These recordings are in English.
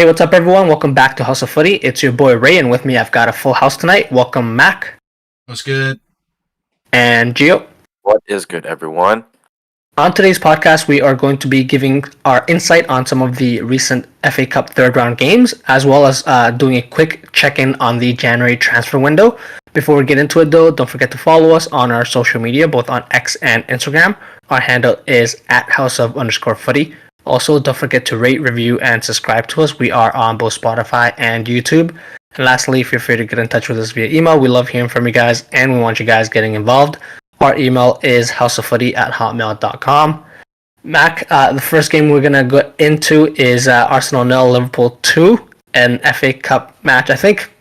Hey, what's up, everyone? Welcome back to House of Footy. It's your boy Ray, and with me, I've got a full house tonight. Welcome, Mac What's good? and Gio. What is good, everyone? On today's podcast, we are going to be giving our insight on some of the recent FA Cup third round games, as well as doing a quick check in on the January transfer window. Before we get into it, though, don't forget to follow us on our social media, both on X and Instagram. Our handle is at @house_of_footy. Also, don't forget to rate, review, and subscribe to us. We are on both Spotify and YouTube. And lastly, feel free to get in touch with us via email. We love hearing from you guys, and we want you guys getting involved. Our email is houseoffooty@hotmail.com. Mac, the first game we're going to go into is Arsenal 0, Liverpool 2, an FA Cup match. I think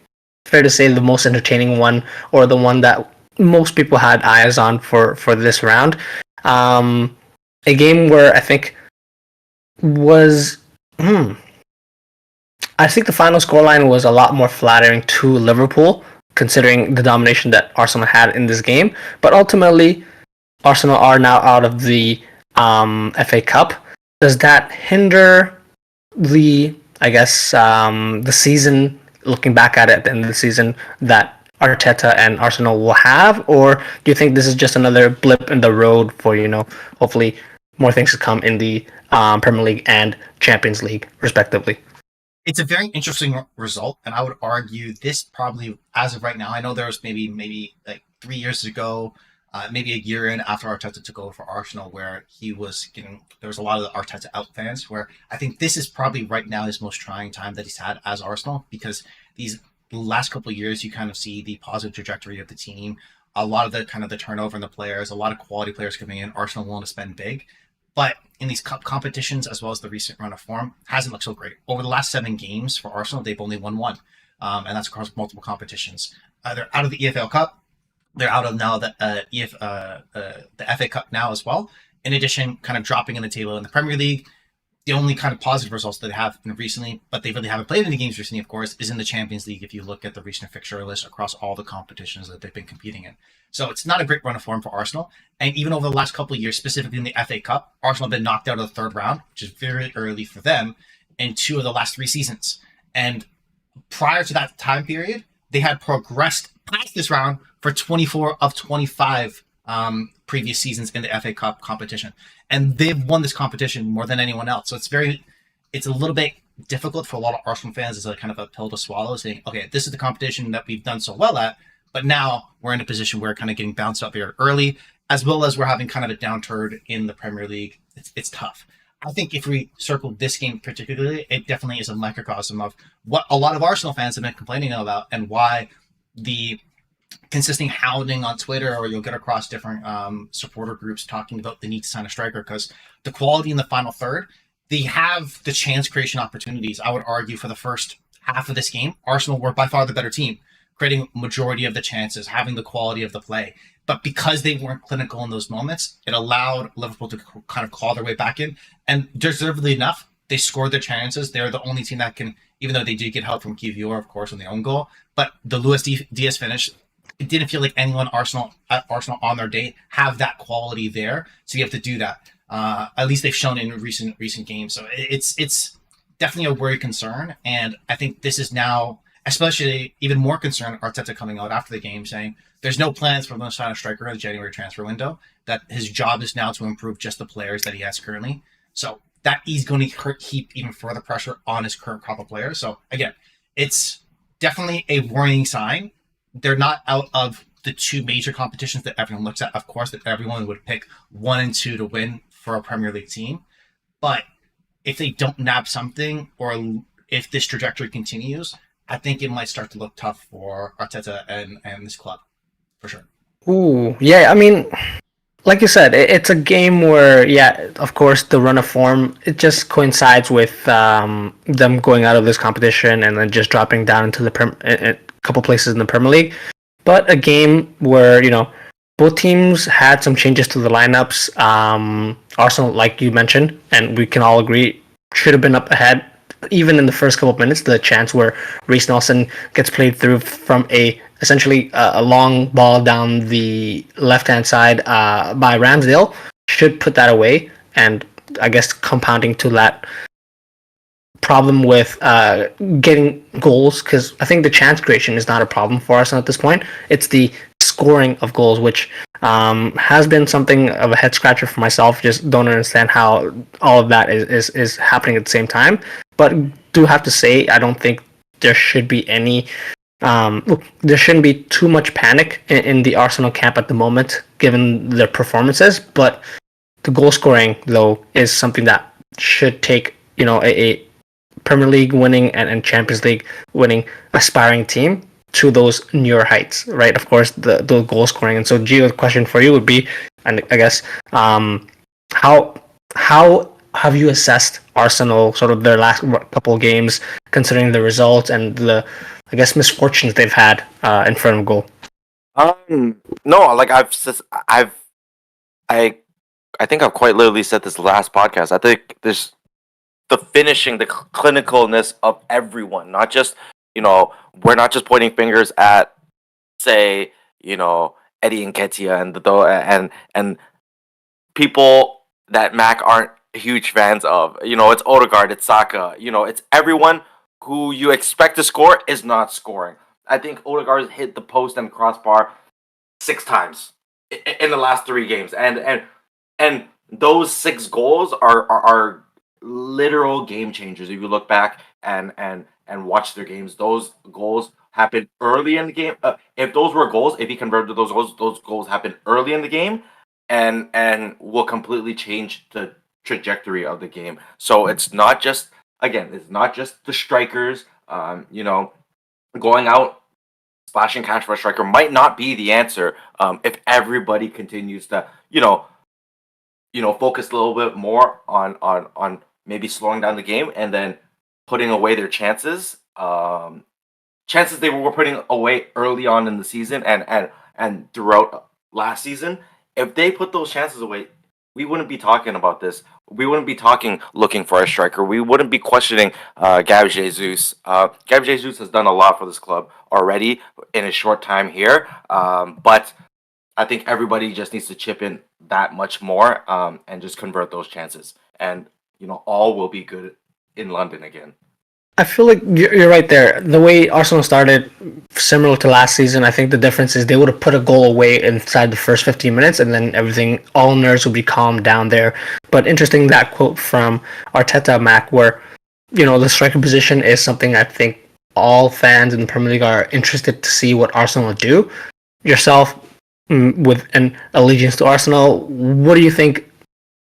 fair to say the most entertaining one, or the one that most people had eyes on for this round. A game where I think was... I think the final scoreline was a lot more flattering to Liverpool, considering the domination that Arsenal had in this game. But ultimately, Arsenal are now out of the FA Cup. Does that hinder the season, looking back at it at the end of the season, that Arteta and Arsenal will have? Or do you think this is just another blip in the road for, hopefully more things to come in the Premier League and Champions League, respectively? It's a very interesting result, and I would argue this probably, as of right now, I know there was maybe like 3 years ago, maybe a year in after Arteta took over for Arsenal, where there was a lot of the Arteta out fans, where I think this is probably right now his most trying time that he's had as Arsenal, because the last couple of years you kind of see the positive trajectory of the team, a lot of the turnover in the players, a lot of quality players coming in, Arsenal willing to spend big. But in these cup competitions, as well as the recent run of form, hasn't looked so great. Over the last 7 games for Arsenal, they've only won 1, and that's across multiple competitions. They're out of the EFL Cup. They're out of now the FA Cup now as well. In addition, kind of dropping in the table in the Premier League. The only kind of positive results that they have been recently, but they really haven't played any games recently, of course, is in the Champions League if you look at the recent fixture list across all the competitions that they've been competing in. So it's not a great run of form for Arsenal. And even over the last couple of years, specifically in the FA Cup, Arsenal have been knocked out of the third round, which is very early for them, in 2 of the last 3 seasons. And prior to that time period, they had progressed past this round for 24 of 25 previous seasons in the FA Cup competition, and they've won this competition more than anyone else. So it's a little bit difficult for a lot of Arsenal fans as a kind of a pill to swallow, saying, okay, this is the competition that we've done so well at, but now we're in a position where we're kind of getting bounced up very early, as well as we're having kind of a downturn in the Premier League. It's tough. I think if we circle this game particularly, it definitely is a microcosm of what a lot of Arsenal fans have been complaining about, and why the consistent hounding on Twitter, or you'll get across different supporter groups talking about the need to sign a striker, because the quality in the final third, they have the chance creation opportunities. I would argue for the first half of this game, Arsenal were by far the better team, creating majority of the chances, having the quality of the play. But because they weren't clinical in those moments, it allowed Liverpool to kind of claw their way back in. And deservedly enough, they scored their chances. They're the only team that can, even though they did get help from Kivior, of course, on their own goal. But the Luis Diaz finish, it didn't feel like anyone at Arsenal on their day have that quality there. So you have to do that. At least they've shown in recent games. So it's definitely a worry concern. And I think this is now, especially even more concerned, Arteta coming out after the game saying there's no plans for him to sign a striker in the January transfer window, that his job is now to improve just the players that he has currently. So that he's going to keep even further pressure on his current crop of players. So again, it's definitely a worrying sign. They're not out of the 2 major competitions that everyone looks at. Of course, that everyone would pick 1 and 2 to win for a Premier League team. But if they don't nab something, or if this trajectory continues, I think it might start to look tough for Arteta and this club, for sure. Ooh, yeah, I mean, like you said, it's a game where, yeah, of course, the run of form, it just coincides with them going out of this competition and then just dropping down into a couple places in the Premier League. But a game where, both teams had some changes to the lineups. Arsenal, like you mentioned, and we can all agree, should have been up ahead. Even in the first couple of minutes, the chance where Reece Nelson gets played through from essentially a long ball down the left-hand side by Ramsdale should put that away. And I guess compounding to that problem with getting goals, because I think the chance creation is not a problem for us at this point. It's the scoring of goals, which has been something of a head scratcher for myself. Just don't understand how all of that is happening at the same time. But do have to say, I don't think there should be any. There shouldn't be too much panic in the Arsenal camp at the moment, given their performances. But the goal scoring, though, is something that should take a Premier League winning and Champions League winning aspiring team to those newer heights, right? Of course, the goal scoring. And so, Gio, the question for you would be, and I guess, how have you assessed Arsenal, sort of their last couple of games, considering the results and the, I guess, misfortunes they've had in front of goal? No, like I think I've quite literally said this last podcast. I think there's the finishing, the clinicalness of everyone, not just, we're not just pointing fingers at, say, Eddie Nketiah and people that Mac aren't huge fans of. It's Odegaard, it's Saka, it's everyone who you expect to score is not scoring. I think Odegaard hit the post and crossbar 6 times in the last 3 games, and those 6 goals are literal game changers. If you look back and watch their games, those goals happened early in the game. If those were goals, if he converted those goals happened early in the game, and will completely change the trajectory of the game. So it's not just the strikers. Going out splashing cash for a striker might not be the answer. If everybody continues to focus a little bit more on maybe slowing down the game and then putting away their chances they were putting away early on in the season and throughout last season. If they put those chances away, we wouldn't be talking about this. We wouldn't be looking for a striker. We wouldn't be questioning Gab Jesus. Gab Jesus has done a lot for this club already in a short time here, but I think everybody just needs to chip in that much more and just convert those chances. And, all will be good in London again. I feel like you're right there. The way Arsenal started, similar to last season, I think the difference is they would have put a goal away inside the first 15 minutes, and then everything, all nerves would be calmed down there. But interesting, that quote from Arteta, Mac, where, the striker position is something I think all fans in the Premier League are interested to see what Arsenal do. Yourself, with an allegiance to Arsenal, what do you think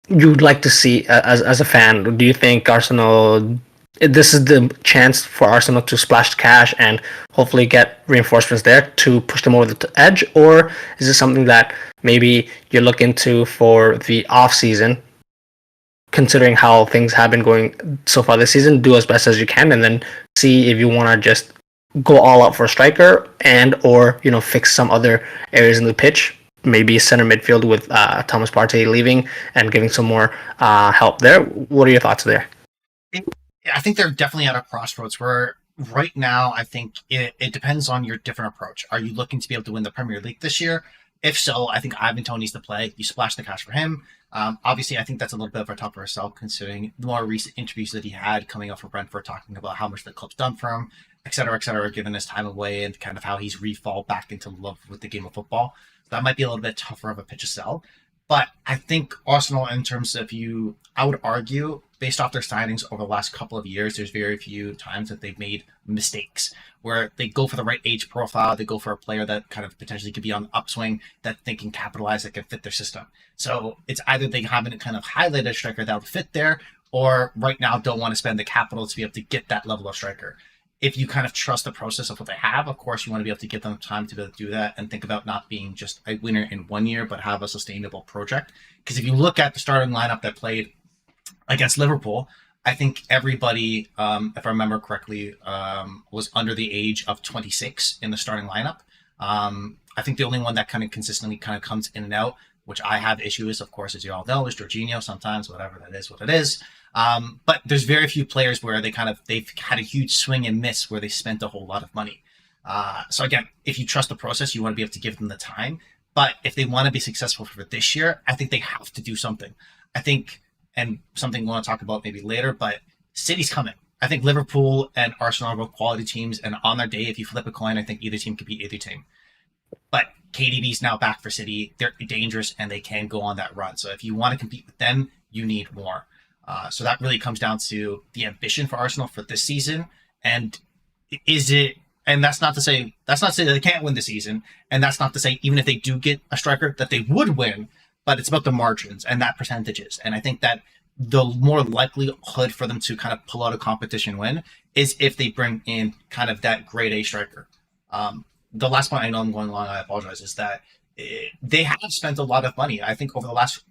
you'd like to see as a fan? Do you think Arsenal, this is the chance for Arsenal to splash cash and hopefully get reinforcements there to push them over the edge? Or is this something that maybe you look into for the off-season, considering how things have been going so far this season, do as best as you can, and then see if you want to just go all out for a striker and or fix some other areas in the pitch, maybe center midfield with Thomas Partey leaving and giving some more help there? What are your thoughts there? I think they're definitely at a crossroads where right now I think it depends on your different approach. Are you looking to be able to win the Premier League this year? If so, I think Ivan Toney needs to play. You splash the cash for him. Obviously, I think that's a little bit of a tougher sell considering the more recent interviews that he had coming up for Brentford, talking about how much the club's done for him, et cetera, given his time away and kind of how he's refall back into love with the game of football. So that might be a little bit tougher of a pitch to sell. But I think Arsenal, in terms of I would argue, based off their signings over the last couple of years, there's very few times that they've made mistakes where they go for the right age profile. They go for a player that kind of potentially could be on the upswing that they can capitalize, that can fit their system. So it's either they haven't kind of highlighted a striker that would fit there, or right now don't want to spend the capital to be able to get that level of striker. If you kind of trust the process of what they have, of course, you want to be able to give them time to be able to do that and think about not being just a winner in 1 year, but have a sustainable project. Because if you look at the starting lineup that played against Liverpool, I think everybody, if I remember correctly, was under the age of 26 in the starting lineup. I think the only one that kind of consistently kind of comes in and out, which I have issues, of course, as you all know, is Jorginho sometimes, whatever that is, what it is. But there's very few players where they've had a huge swing and miss where they spent a whole lot of money. So again, if you trust the process, you want to be able to give them the time. But if they want to be successful for this year, I think they have to do something. I think, and something we want to talk about maybe later, but City's coming. I think Liverpool and Arsenal are both quality teams, and on their day, if you flip a coin, I think either team could beat either team. But KDB's now back for City. They're dangerous and they can go on that run. So if you want to compete with them, you need more. So that really comes down to the ambition for Arsenal for this season. And is it? And that's not to say that they can't win the season, and that's not to say even if they do get a striker that they would win. But it's about the margins and that percentages. And I think that the more likelihood for them to kind of pull out a competition win is if they bring in kind of that grade A striker. The last point, I know I'm going long, I apologize, is that they have spent a lot of money. I think over the last,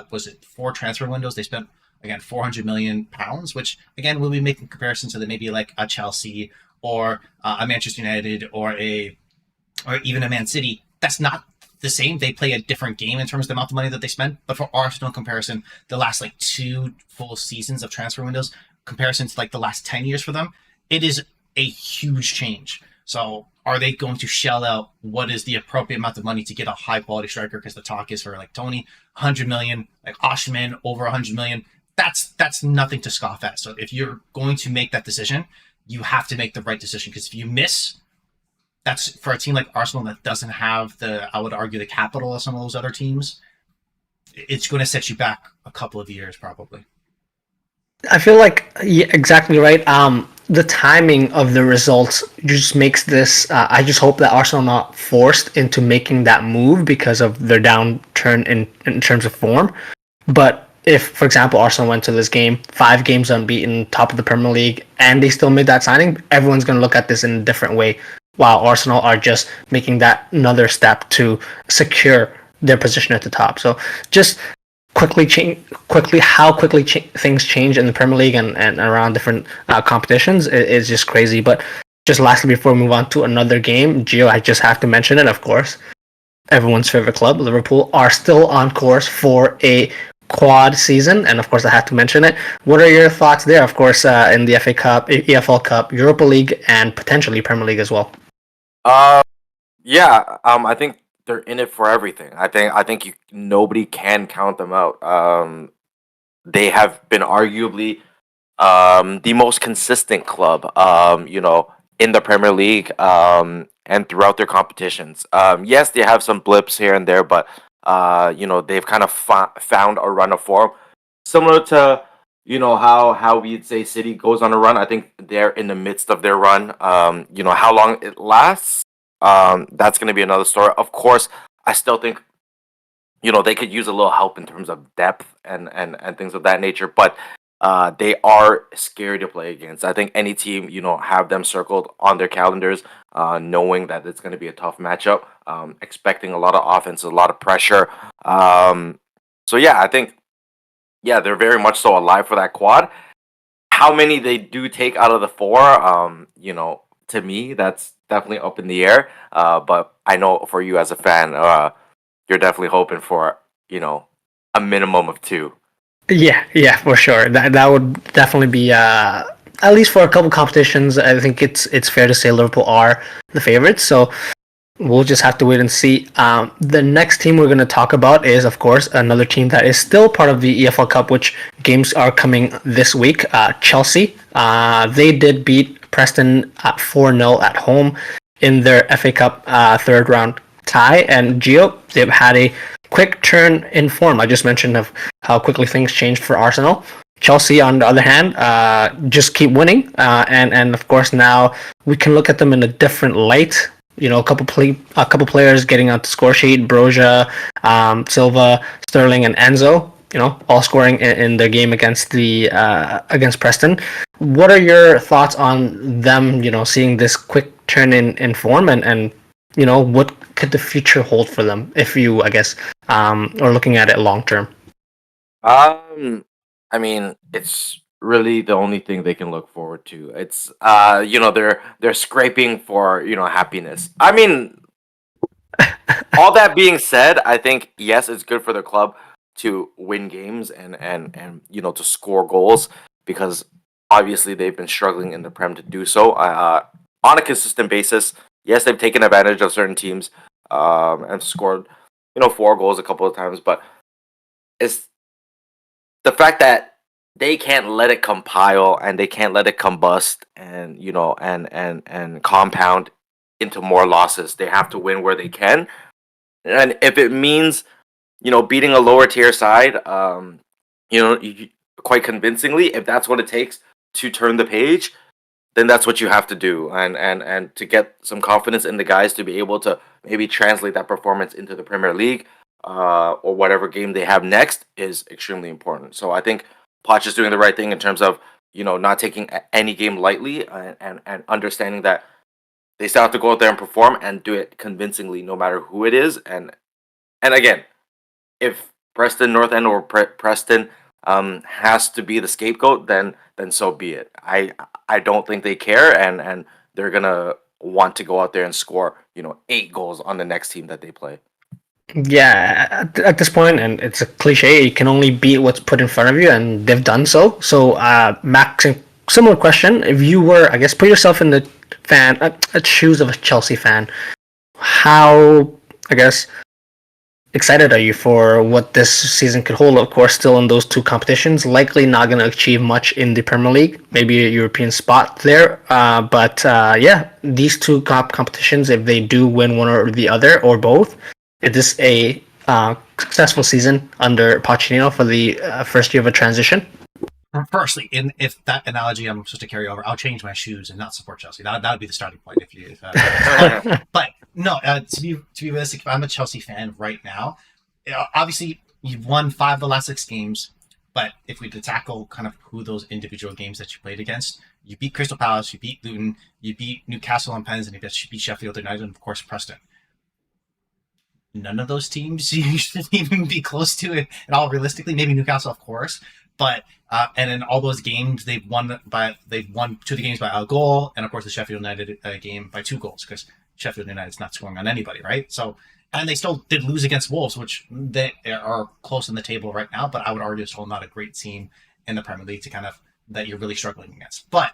was it 4 transfer windows, they spent, again, £400 million, which, again, we'll be making comparisons to maybe like a Chelsea or a Manchester United or even a Man City. That's not the same. They play a different game in terms of the amount of money that they spend. But for Arsenal, in comparison, the last like 2 full seasons of transfer windows, comparison to like the last 10 years for them, it is a huge change. So are they going to shell out what is the appropriate amount of money to get a high quality striker? Because the talk is for like Tony, 100 million, like Oshman, over 100 million. That's nothing to scoff at. So if you're going to make that decision, you have to make the right decision. Because if you miss, that's for a team like Arsenal that doesn't have I would argue, the capital of some of those other teams. It's going to set you back a couple of years, probably. I feel like, yeah, exactly right. The timing of the results just makes this. I just hope that Arsenal not forced into making that move because of their downturn in terms of form. But if, for example, Arsenal went to this game 5 games unbeaten, top of the Premier League, and they still made that signing, everyone's going to look at this in a different way. While Arsenal are just making that another step to secure their position at the top. So just how quickly things change in the Premier League and around different competitions is just crazy. But just lastly, before we move on to another game, Gio, I just have to mention it, of course. Everyone's favorite club, Liverpool, are still on course for a quad season, and of course I have to mention it. What are your thoughts there, of course, in the FA Cup, EFL Cup, Europa League, and potentially Premier League as well? I think they're in it for everything. I think nobody can count them out. They have been arguably the most consistent club, in the Premier League, and throughout their competitions. Yes, they have some blips here and there, but they've kind of found a run of form, similar to how we'd say City goes on a run. I think they're in the midst of their run. How long it lasts, that's going to be another story. Of course, I still think they could use a little help in terms of depth and things of that nature, but they are scary to play against. I think any team, have them circled on their calendars, knowing that it's going to be a tough matchup, expecting a lot of offense, a lot of pressure. I think, they're very much so alive for that quad. How many they do take out of the 4, to me, that's definitely up in the air. But I know for you as a fan, you're definitely hoping for, a minimum of 2. Yeah, for sure. That would definitely be at least for a couple competitions. I think it's fair to say Liverpool are the favorites. So we'll just have to wait and see. The next team we're going to talk about is, of course, another team that is still part of the EFL Cup, which games are coming this week. Chelsea. They did beat Preston at 4-0 at home in their FA Cup third round tie. And Gio, they've had a quick turn in form. I just mentioned of how quickly things changed for Arsenal. Chelsea, on the other hand, just keep winning, and of course now we can look at them in a different light. A couple players getting on the score sheet: Broja, Silva, Sterling, and Enzo. All scoring in their game against Preston. What are your thoughts on them? Seeing this quick turn in form, and what could the future hold for them if you, I guess, are looking at it long term? I mean, it's really the only thing they can look forward to. It's they're scraping for happiness. I mean, all that being said, I think yes, it's good for the club to win games and to score goals, because obviously they've been struggling in the Prem to do so on a consistent basis. Yes, they've taken advantage of certain teams and scored 4 goals a couple of times, but it's the fact that they can't let it compile and they can't let it combust and and compound into more losses. They have to win where they can, and if it means beating a lower tier side, quite convincingly, if that's what it takes to turn the page, then that's what you have to do, and to get some confidence in the guys to be able to maybe translate that performance into the Premier League, or whatever game they have next is extremely important. So I think Poch is doing the right thing in terms of not taking any game lightly, and understanding that they still have to go out there and perform and do it convincingly, no matter who it is. And again, if Preston North End or Preston has to be the scapegoat, then so be it. I don't think they care, and they're gonna want to go out there and score 8 goals on the next team that they play. Yeah, at this point, and it's a cliche, you can only beat what's put in front of you, and they've done so. So, Max, similar question. If you were, I guess, put yourself in the shoes of a Chelsea fan, how, I guess, excited are you for what this season could hold? Of course, still in those 2 competitions, likely not going to achieve much in the Premier League, maybe a European spot there. But these 2 competitions, if they do win one or the other or both, is this a successful season under Pochettino for the first year of a transition? Firstly, if that analogy I'm supposed to carry over, I'll change my shoes and not support Chelsea. That would be the starting point. But no, to be realistic, if I'm a Chelsea fan right now, obviously you've won 5 of the last 6 games. But if we had to tackle kind of who those individual games that you played against, you beat Crystal Palace, you beat Luton, you beat Newcastle on pens, and you beat Sheffield United, and of course Preston. None of those teams you shouldn't even be close to it at all. Realistically, maybe Newcastle, of course, but and in all those games they've won 2 of the games by a goal, and of course the Sheffield United game by 2 goals, because Sheffield United is not scoring on anybody, right? So, and they still did lose against Wolves, which they are close in the table right now, but I would argue still not a great team in the Premier League to kind of that you're really struggling against. But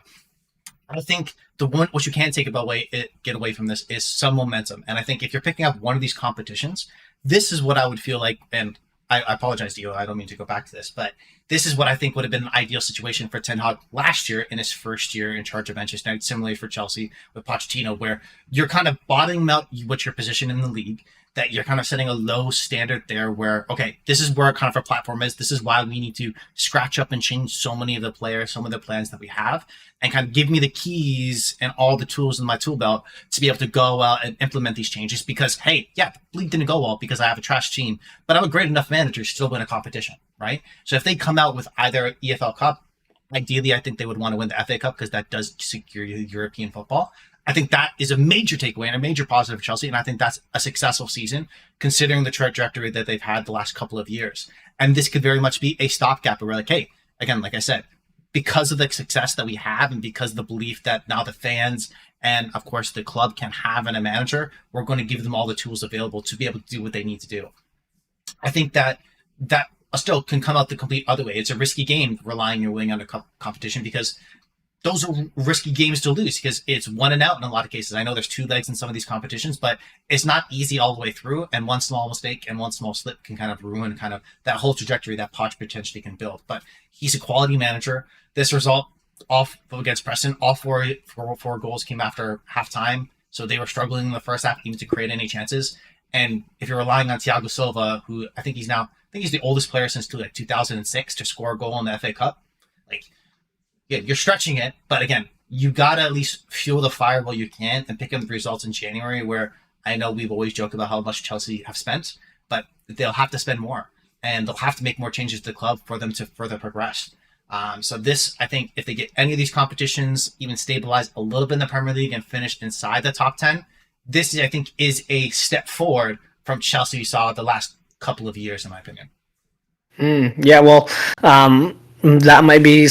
I think what you can get away from this is some momentum. And I think if you're picking up one of these competitions, this is what I would feel like, and I apologize to you, I don't mean to go back to this, but this is what I think would have been an ideal situation for Ten Hag last year in his first year in charge of Manchester United, similarly for Chelsea with Pochettino, where you're kind of bottoming out what your position in the league, that you're kind of setting a low standard there where, okay, this is where kind of our platform is. This is why we need to scratch up and change so many of the players, some of the plans that we have, and kind of give me the keys and all the tools in my tool belt to be able to go out and implement these changes. Because, hey, yeah, the league didn't go well because I have a trash team, but I'm a great enough manager to still win a competition, right? So if they come out with either EFL Cup, ideally, I think they would want to win the FA Cup because that does secure European football. I think that is a major takeaway and a major positive for Chelsea, and I think that's a successful season considering the trajectory that they've had the last couple of years. And this could very much be a stopgap where we're like, hey, again, like I said, because of the success that we have and because of the belief that now the fans and, of course, the club can have in a manager, we're going to give them all the tools available to be able to do what they need to do. I think that still can come out the complete other way. It's a risky game relying your wing on a competition because those are risky games to lose because it's 1 and out in a lot of cases. I know there's 2 legs in some of these competitions, but it's not easy all the way through. And one small mistake and one small slip can kind of ruin kind of that whole trajectory that Poch potentially can build. But he's a quality manager. This result off against Preston, all four goals came after halftime. So they were struggling in the first half even to create any chances. And if you're relying on Thiago Silva, who I think he's the oldest player since 2006 to score a goal in the FA Cup, yeah, you're stretching it, but again, you got to at least fuel the fire while you can and pick up the results in January, where I know we've always joked about how much Chelsea have spent, but they'll have to spend more, and they'll have to make more changes to the club for them to further progress. So this, I think, if they get any of these competitions even stabilized a little bit in the Premier League and finished inside the top 10, this, I think, is a step forward from Chelsea we saw the last couple of years, in my opinion. Yeah, well, that might be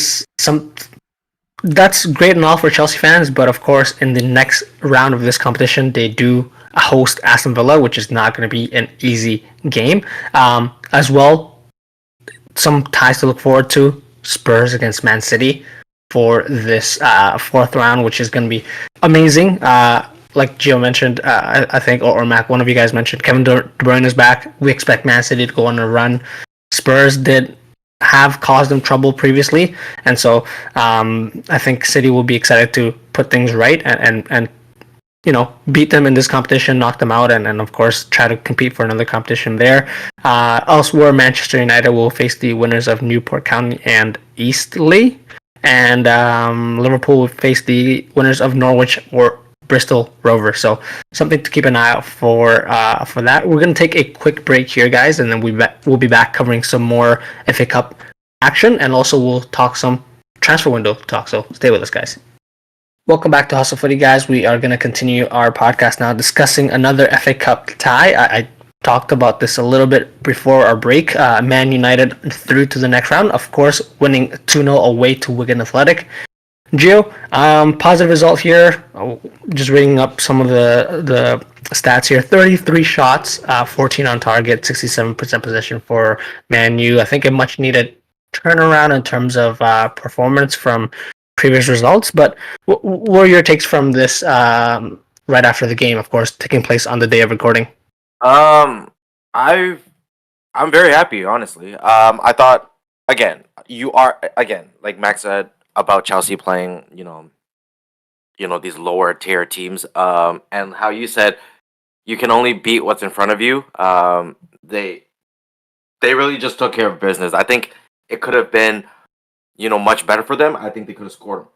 that's great and all for Chelsea fans, but of course in the next round of this competition they do host Aston Villa, which is not going to be an easy game. As well, some ties to look forward to: Spurs against Man City for this 4th round, which is going to be amazing. Like Gio mentioned, I think, or Mac, one of you guys mentioned, Kevin De Bruyne is back. We expect Man City to go on a run. Spurs did have caused them trouble previously, and so I think City will be excited to put things right and beat them in this competition, knock them out, and of course try to compete for another competition there. Elsewhere, Manchester United will face the winners of Newport County and Eastleigh, and Liverpool will face the winners of Norwich or Bristol Rovers. So something to keep an eye out for that. We're gonna take a quick break here, guys, and then we'll be back covering some more FA Cup action, and also we'll talk some transfer window talk. So stay with us, guys. Welcome back to Hustle Footy, guys. We are going to continue our podcast now, discussing another FA Cup tie. I talked about this a little bit before our break. Man United through to the next round, of course, winning 2-0 away to Wigan Athletic. Gio, positive result here. Just reading up some of the stats here. 33 shots, 14 on target, 67% possession for Man U. I think a much needed turnaround in terms of performance from previous results. But what are your takes from this right after the game, of course, taking place on the day of recording? I'm very happy, honestly. I thought like Max said about Chelsea playing, these lower tier teams. And how you said you can only beat what's in front of you. They really just took care of business. I think it could have been, much better for them. I think they could have scored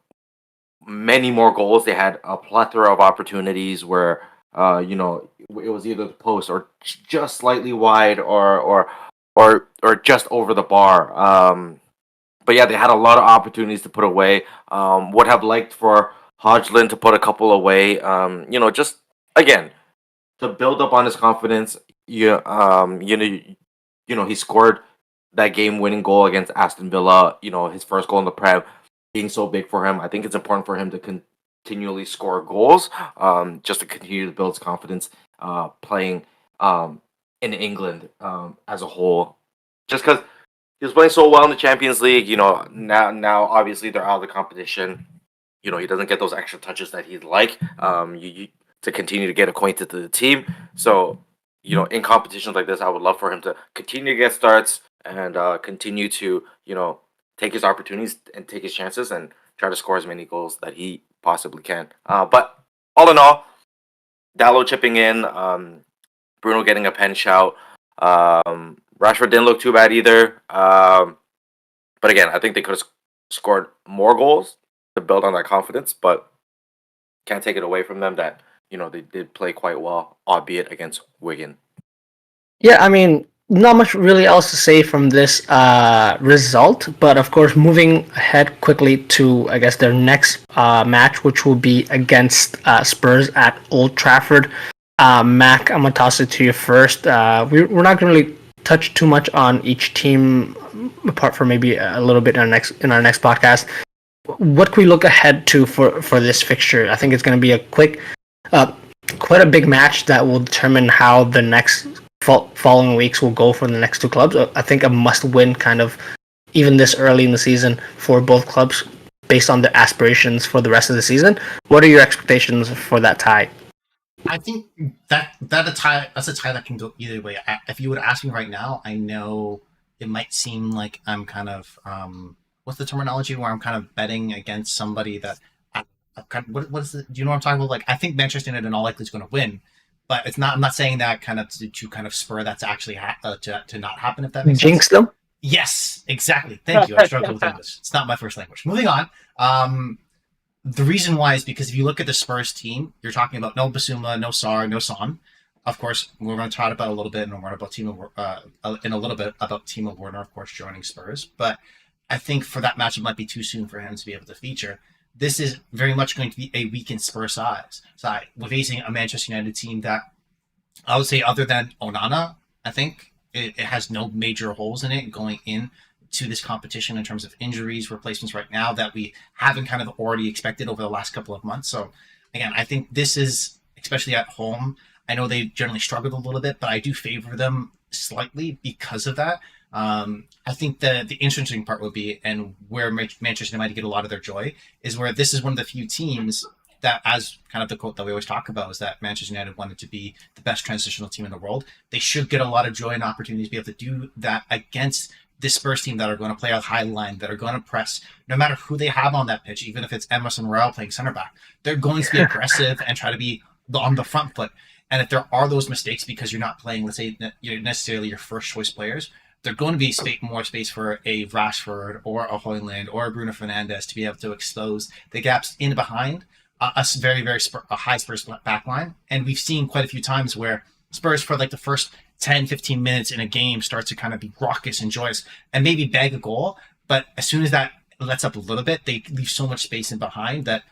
many more goals. They had a plethora of opportunities where, it was either the post or just slightly wide or just over the bar. But yeah, they had a lot of opportunities to put away. Would have liked for Hodgson to put a couple away. Just again to build up on his confidence. He scored that game-winning goal against Aston Villa. His first goal in the Prem being so big for him. I think it's important for him to continually score goals, just to continue to build his confidence playing in England as a whole. Just because he was playing so well in the Champions League, now obviously they're out of the competition. He doesn't get those extra touches that he'd like to continue to get acquainted to the team. So, in competitions like this, I would love for him to continue to get starts and continue to, take his opportunities and take his chances and try to score as many goals that he possibly can. But all in all, Dallo chipping in, Bruno getting a pen shout. Rashford didn't look too bad either. But again, I think they could have scored more goals to build on that confidence, but can't take it away from them that, they did play quite well, albeit against Wigan. Yeah, I mean, not much really else to say from this result, but of course, moving ahead quickly to, I guess, their next match, which will be against Spurs at Old Trafford. Mac, I'm going to toss it to you first. We're not going to really touch too much on each team, apart from maybe a little bit in our next podcast. What can we look ahead to for this fixture? I think it's going to be a quite a big match that will determine how the next following weeks will go for the next two clubs. I think a must-win kind of even this early in the season for both clubs based on their aspirations for the rest of the season. What are your expectations for that tie? I think that's a tie that can go either way. If you would ask me right now, I know it might seem like I'm kind of what's the terminology where I'm kind of betting against somebody that what is it? Do you know what I'm talking about? Like, I think Manchester United in all likelihood is going to win, but it's not. I'm not saying that kind of to kind of spur that to actually to not happen. If that makes sense. Jinx them. Yes, exactly. Thank you. I struggle with English. It's not my first language. Moving on. The reason why is because if you look at the Spurs team, you're talking about no Basuma, no Sarr, no Son. Of course, we're going to talk about a little bit, and we're about in a little bit about Timo Werner, of course, joining Spurs. But I think for that match, it might be too soon for him to be able to feature. This is very much going to be a weakened Spurs side. We're facing a Manchester United team that I would say, other than Onana, I think it has no major holes in it going in to this competition in terms of injuries, replacements right now that we haven't kind of already expected over the last couple of months. So again, I think this is, especially at home, I know they generally struggled a little bit, but I do favor them slightly because of that. I think the interesting part would be, and where Manchester United might get a lot of their joy, is where this is one of the few teams that, as kind of the quote that we always talk about, is that Manchester United wanted to be the best transitional team in the world. They should get a lot of joy and opportunities to be able to do that against this Spurs team that are going to play a high line, that are going to press, no matter who they have on that pitch, even if it's Emerson Royal playing center back, they're going to be aggressive and try to be on the front foot. And if there are those mistakes because you're not playing, let's say, you're necessarily your first choice players, they're going to be more space for a Rashford or a Hoyland or a Bruno Fernandes to be able to expose the gaps in behind a very, very a high Spurs back line. And we've seen quite a few times where Spurs, for like the first 10, 15 minutes in a game, starts to kind of be raucous and joyous and maybe bag a goal. But as soon as that lets up a little bit, they leave so much space in behind that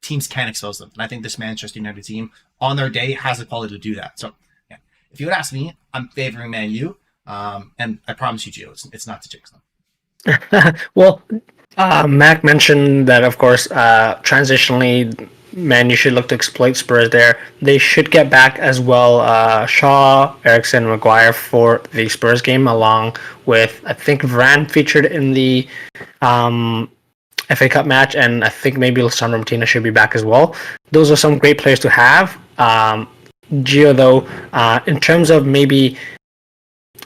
teams can expose them. And I think this Manchester United team on their day has the quality to do that. So yeah, if you would ask me, I'm favoring Man U. And I promise you, Gio, it's not to jinx them. Well, Mac mentioned that, of course, transitionally, Man U should look to exploit Spurs there. They should get back as well Shaw, Eriksson, Maguire for the Spurs game, along with, I think, Varane featured in the FA Cup match, and I think maybe Lisandro Martinez should be back as well. Those are some great players to have. Gio, though, in terms of maybe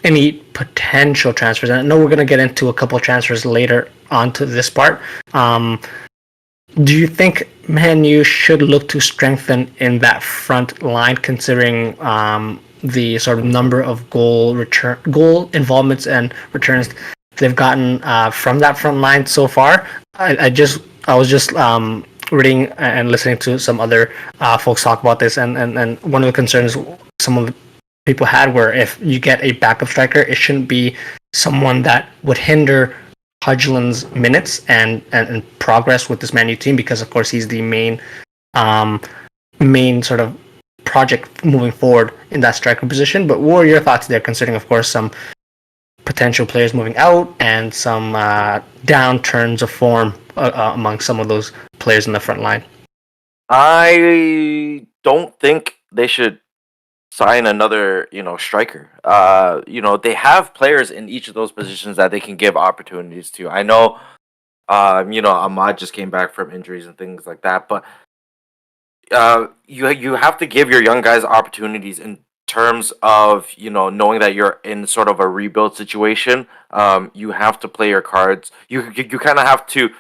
any potential transfers, and I know we're going to get into a couple of transfers later on to this part. Do you think Man U should look to strengthen in that front line, considering the sort of number of goal involvements and returns they've gotten from that front line so far? I was just reading and listening to some other folks talk about this, and one of the concerns some of the people had were if you get a backup striker, it shouldn't be someone that would hinder Hudgland's minutes and progress with this Man U team, because of course he's the main sort of project moving forward in that striker position. But what are your thoughts there, considering of course some potential players moving out and some downturns of form among some of those players in the front line? I don't think they should sign another, striker. They have players in each of those positions that they can give opportunities to. I know, Ahmad just came back from injuries and things like that, but you have to give your young guys opportunities in terms of, knowing that you're in sort of a rebuild situation. You have to play your cards. You kind of have to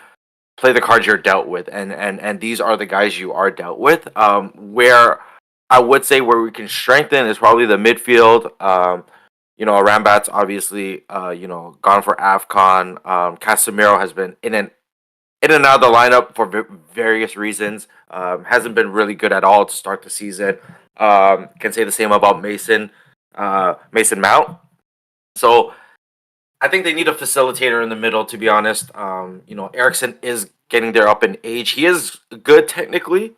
play the cards you're dealt with, and these are the guys you are dealt with. Where I would say where we can strengthen is probably the midfield. Rambat's obviously, gone for AFCON. Casemiro has been in and out of the lineup for various reasons. Hasn't been really good at all to start the season. Can say the same about Mason Mount. So I think they need a facilitator in the middle, to be honest. Eriksson is getting there up in age. He is good technically,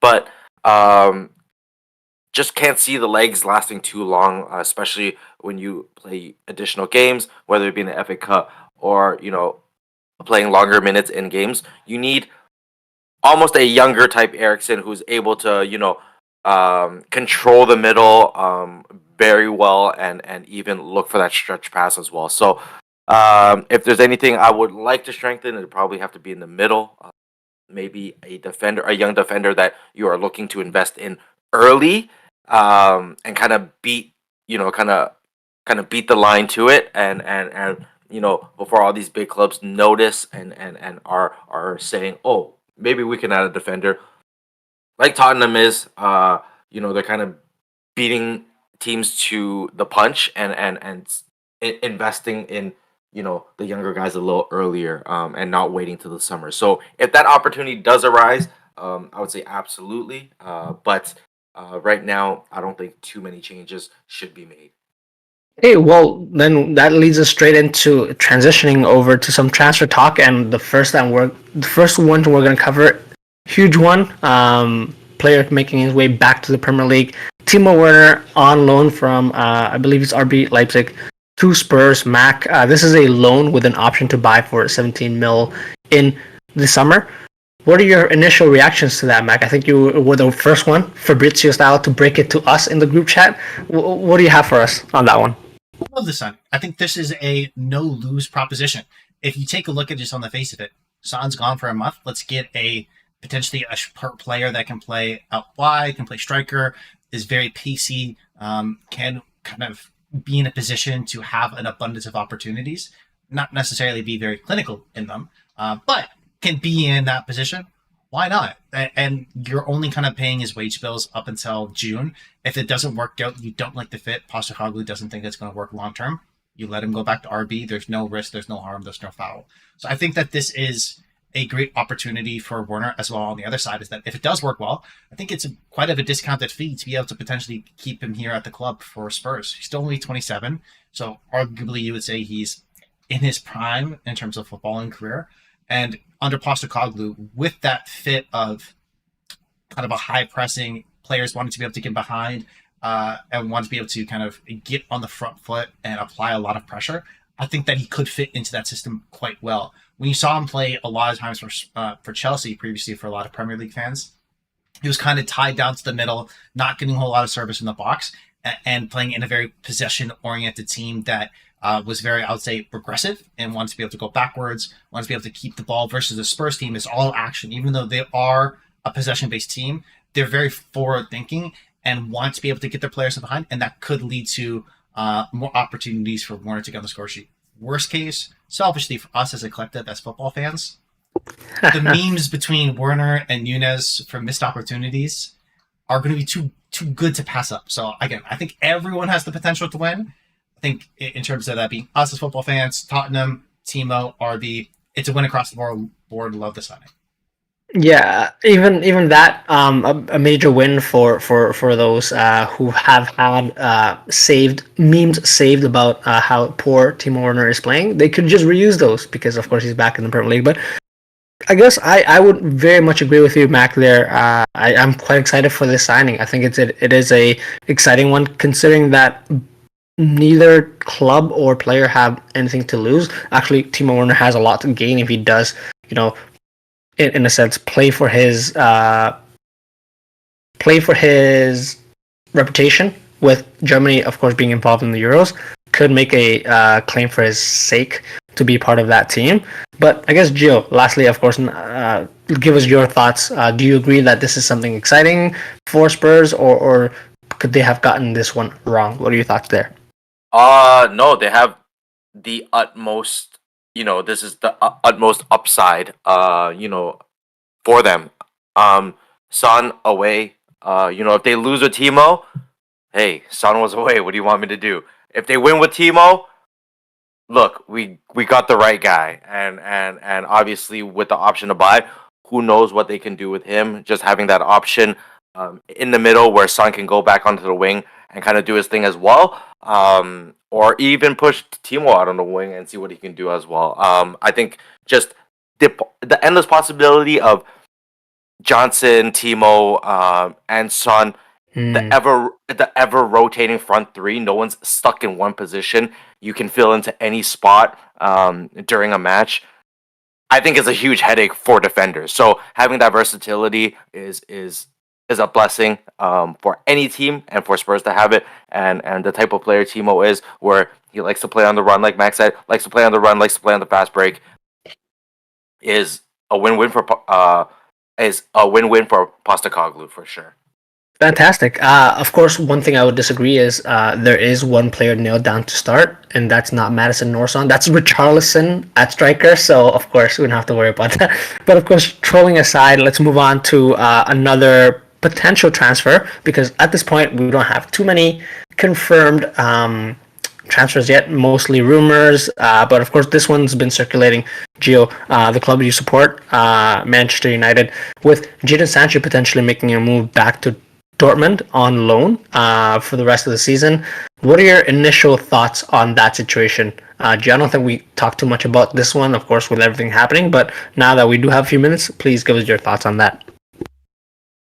but just can't see the legs lasting too long, especially when you play additional games, whether it be in the FA Cup or, playing longer minutes in games. You need almost a younger type Eriksson who's able to, control the middle very well and even look for that stretch pass as well. So if there's anything I would like to strengthen, it'd probably have to be in the middle. Maybe a young defender that you are looking to invest in early, and kind of beat the line to it, and before all these big clubs notice and are saying, oh, maybe we can add a defender, like Tottenham is. They're kind of beating teams to the punch and investing in the younger guys a little earlier, and not waiting till the summer. So if that opportunity does arise, I would say absolutely. But right now, I don't think too many changes should be made. Hey, well, then that leads us straight into transitioning over to some transfer talk, and the first one we're going to cover, huge one, player making his way back to the Premier League, Timo Werner on loan from I believe it's RB Leipzig to Spurs. Mac, this is a loan with an option to buy for 17 mil in the summer. What are your initial reactions to that, Mac? I think you were the first one, Fabrizio style, to break it to us in the group chat. What do you have for us on that one? I love this son. I think this is a no-lose proposition. If you take a look at just on the face of it, Son's gone for a month. Let's get potentially a player that can play out wide, can play striker, is very pacey, can kind of be in a position to have an abundance of opportunities, not necessarily be very clinical in them, but can be in that position, why not? And you're only kind of paying his wage bills up until June. If it doesn't work out, you don't like the fit, Postecoglou doesn't think it's going to work long term, you let him go back to RB. There's no risk, there's no harm, there's no foul. So I think that this is a great opportunity for Werner as well. On the other side is that if it does work well, I think it's quite of a discounted fee to be able to potentially keep him here at the club for Spurs. He's still only 27, so arguably you would say he's in his prime in terms of footballing career. And under Postecoglou, with that fit of kind of a high pressing players wanting to be able to get behind and want to be able to kind of get on the front foot and apply a lot of pressure, I think that he could fit into that system quite well. When you saw him play a lot of times for Chelsea previously, for a lot of Premier League fans, he was kind of tied down to the middle, not getting a whole lot of service in the box, and playing in a very possession-oriented team that was very, I would say, progressive and wanted to be able to go backwards, wanted to be able to keep the ball, versus the Spurs team is all action. Even though they are a possession-based team, they're very forward-thinking and want to be able to get their players behind, and that could lead to more opportunities for Werner to get on the score sheet. Worst case, selfishly for us as a collective, as football fans, the memes between Werner and Nunez for missed opportunities are going to be too good to pass up. So again, I think everyone has the potential to win. I think in terms of that being us as football fans, Tottenham, Timo, RB, it's a win across the board. Love the signing. Yeah, even that a major win for those who have had memes saved about how poor Timo Werner is playing. They could just reuse those because of course he's back in the Premier League. But I guess I would very much agree with you, Mac. There, I'm quite excited for this signing. I think it is a exciting one, considering that neither club or player have anything to lose. Actually, Timo Werner has a lot to gain if he does, in a sense, play for his reputation. With Germany, of course, being involved in the Euros, could make a claim for his sake to be part of that team. But I guess, Gio, lastly, of course, give us your thoughts. Do you agree that this is something exciting for Spurs, or could they have gotten this one wrong? What are your thoughts there? No, they have the utmost. This is the utmost upside. For them. Son away. If they lose with Timo, hey, Son was away. What do you want me to do? If they win with Timo, look, we got the right guy, and obviously with the option to buy, who knows what they can do with him? Just having that option in the middle where Son can go back onto the wing and kind of do his thing as well, or even push Timo out on the wing and see what he can do as well. I think just the endless possibility of Johnson, Timo, and Son, the ever rotating front three. No one's stuck in one position. You can fill into any spot during a match. I think it's a huge headache for defenders. So having that versatility is a blessing for any team, and for Spurs to have it. And the type of player Timo is, where he likes to play on the run, like Max said, likes to play on the run, likes to play on the fast break, is a win-win for Postecoglou for sure. Fantastic. Of course, one thing I would disagree is there is one player nailed down to start, and that's not Madison nor Son. That's Richarlison at striker, so of course we don't have to worry about that. But of course, trolling aside, let's move on to another potential transfer, because at this point we don't have too many confirmed transfers yet, mostly rumors, but of course this one's been circulating. Gio, the club you support, Manchester United, with Jadon Sancho potentially making a move back to Dortmund on loan for the rest of the season. What are your initial thoughts on that situation? Gio, I don't think we talked too much about this one, of course, with everything happening, but now that we do have a few minutes, please give us your thoughts on that.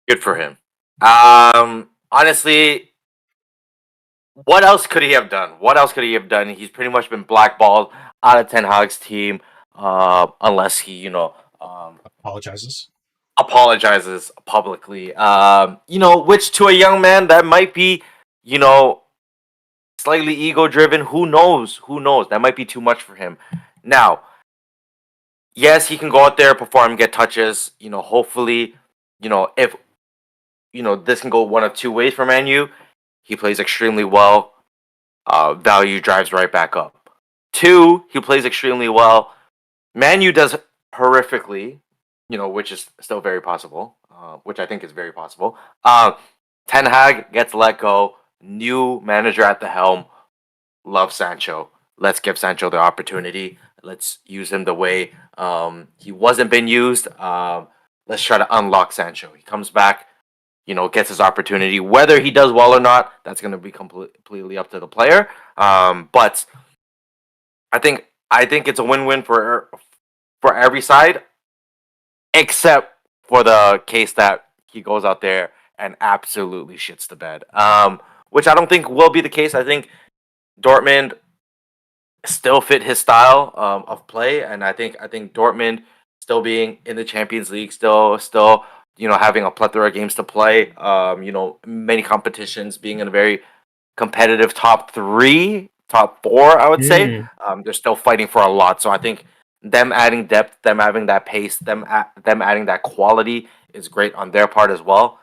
Good for him. Honestly, what else could he have done? He's pretty much been blackballed out of Ten Hag's team, unless he, Apologizes publicly. Which to a young man that might be, slightly ego-driven. Who knows? That might be too much for him. Now, yes, he can go out there, perform, get touches. Hopefully, if this can go one of two ways for Man U. He plays extremely well. value drives right back up. 2, he plays extremely well. Man U does horrifically, which is still very possible, which I think is very possible. Ten Hag gets let go. New manager at the helm. Love Sancho. Let's give Sancho the opportunity. Let's use him the way he wasn't been used. Let's try to unlock Sancho. He comes back, gets his opportunity. Whether he does well or not, that's going to be completely up to the player. But I think it's a win-win for every side, except for the case that he goes out there and absolutely shits the bed. Which I don't think will be the case. I think Dortmund still fit his style of play, and I think Dortmund still being in the Champions League, still having a plethora of games to play, many competitions, being in a very competitive top 3, top 4, I would say. They're still fighting for a lot, so I think them adding depth, them having that pace, them adding that quality is great on their part as well.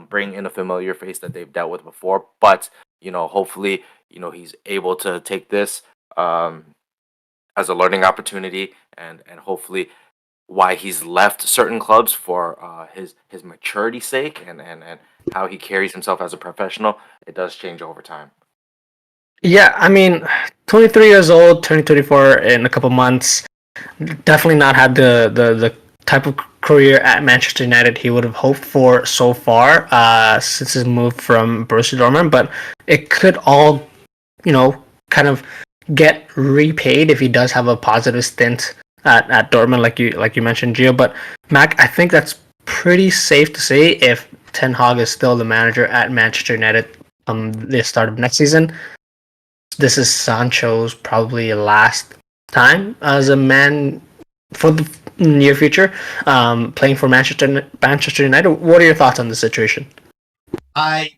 Bring in a familiar face that they've dealt with before, but hopefully, he's able to take this as a learning opportunity, and hopefully why he's left certain clubs for his maturity sake, and how he carries himself as a professional. It does change over time. Yeah, I mean, 23 years old, turning 24 in a couple months. Definitely not had the type of career at Manchester United he would have hoped for so far since his move from Borussia Dortmund. But it could all, kind of get repaid if he does have a positive stint at Dortmund, like you mentioned, Gio. But Mac, I think that's pretty safe to say if Ten Hag is still the manager at Manchester United the start of next season. This is Sancho's probably last time as a man for the near future, playing for Manchester United. What are your thoughts on the situation? I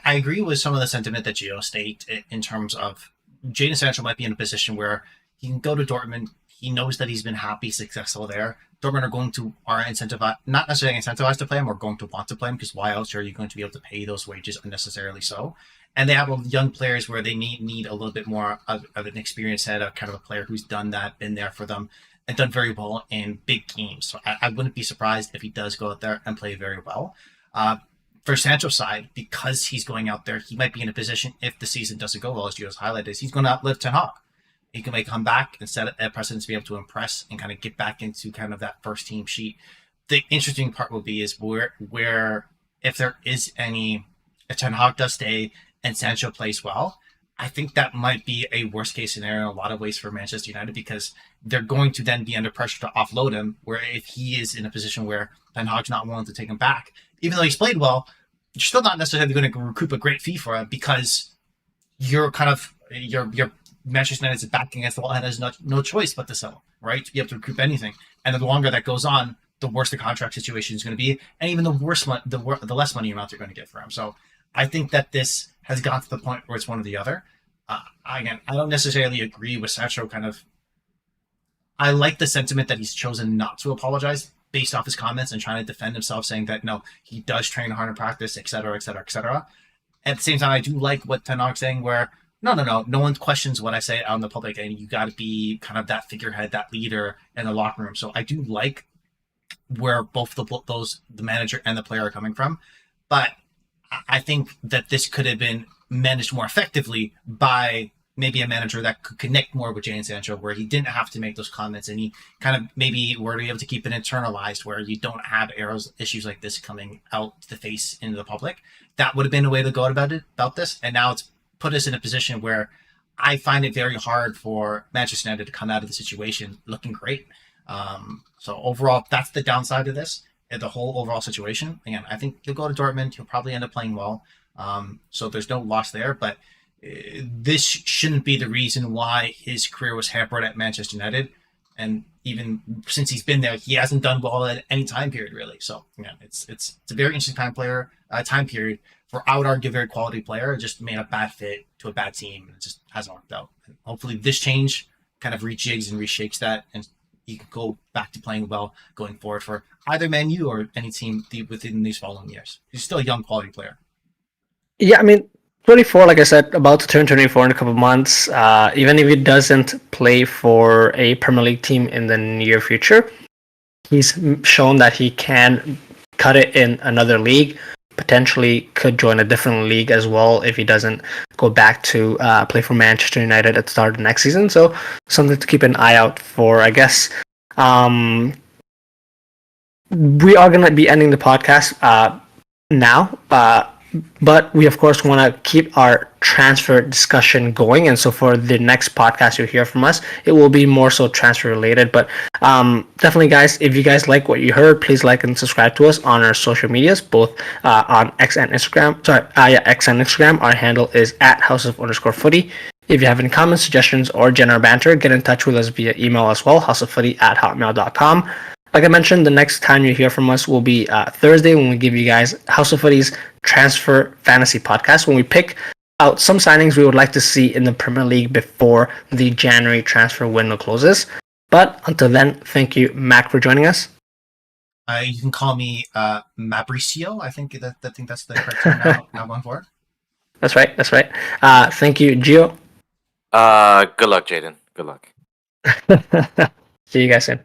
agree with some of the sentiment that Gio stated in terms of Jadon Sancho might be in a position where he can go to Dortmund. He knows that he's been happy, successful there. Dortmund are incentivized, not necessarily incentivized to play him, or going to want to play him, because why else are you going to be able to pay those wages unnecessarily so? And they have young players where they need a little bit more of an experienced head, of kind of a player who's done that, been there for them, and done very well in big games. So I wouldn't be surprised if he does go out there and play very well. For Sancho's side, because he's going out there, he might be in a position, if the season doesn't go well, as Gio's highlighted, he's going to outlive Ten Hag. He can come back and set a precedent to be able to impress and kind of get back into kind of that first team sheet. The interesting part will be is where if there is if Ten Hag does stay and Sancho plays well, I think that might be a worst case scenario in a lot of ways for Manchester United, because they're going to then be under pressure to offload him, where if he is in a position where Ten Hag's not willing to take him back, even though he's played well, you're still not necessarily going to recoup a great fee for him, because you're kind of your Manchester United is backing against the wall and has no choice but to sell, right? To be able to recoup anything. And the longer that goes on, the worse the contract situation is going to be, and even the less money amount you're going to get for him. So I think that this has gone to the point where it's one or the other. Again, I don't necessarily agree with Sancho. I like the sentiment that he's chosen not to apologize based off his comments and trying to defend himself, saying that no, he does train hard in practice, etc., etc., etc. At the same time, I do like what Ten Hag's saying, where no one questions what I say out in the public, and you got to be kind of that figurehead, that leader in the locker room. So I do like where both the manager and the player are coming from, but I think that this could have been managed more effectively by maybe a manager that could connect more with Jadon Sancho, where he didn't have to make those comments, and he kind of maybe were able to keep it internalized, where you don't have issues like this coming out to the face into the public. That would have been a way to go about this, and now it's put us in a position where I find it very hard for Manchester United to come out of the situation looking great. So overall, that's the downside of this, the whole overall situation. Again, I think he'll go to Dortmund. He'll probably end up playing well. So there's no loss there, but this shouldn't be the reason why his career was hampered at Manchester United. And even since he's been there, he hasn't done well at any time period, really. So yeah, it's a very interesting time period for, I would argue, a very quality player, just made a bad fit to a bad team, and it just hasn't worked out. And hopefully this change kind of rejigs and reshakes that, and he can go back to playing well going forward for either Man U or any team within these following years. He's still a young, quality player. Yeah, I mean, 24, like I said, about to turn 24 in a couple of months. Even if he doesn't play for a Premier League team in the near future, he's shown that he can cut it in another league. Potentially could join a different league as well if he doesn't go back to play for Manchester United at the start of next season. So something to keep an eye out for, I guess. We are going to be ending the podcast now. But we, of course, want to keep our transfer discussion going. And so for the next podcast you'll hear from us, it will be more so transfer related. But definitely, guys, if you guys like what you heard, please like and subscribe to us on our social medias, both on X and Instagram. X and Instagram. Our handle is at @houseof_footy. If you have any comments, suggestions, or general banter, get in touch with us via email as well, houseoffooty@hotmail.com. Like I mentioned, the next time you hear from us will be Thursday when we give you guys House of Footy's Transfer Fantasy Podcast, when we pick out some signings we would like to see in the Premier League before the January transfer window closes. But until then, thank you, Mac, for joining us. You can call me Mabricio. I think that's the correct term now going forward. That's right. Thank you, Gio. Good luck, Jaden. Good luck. See you guys soon.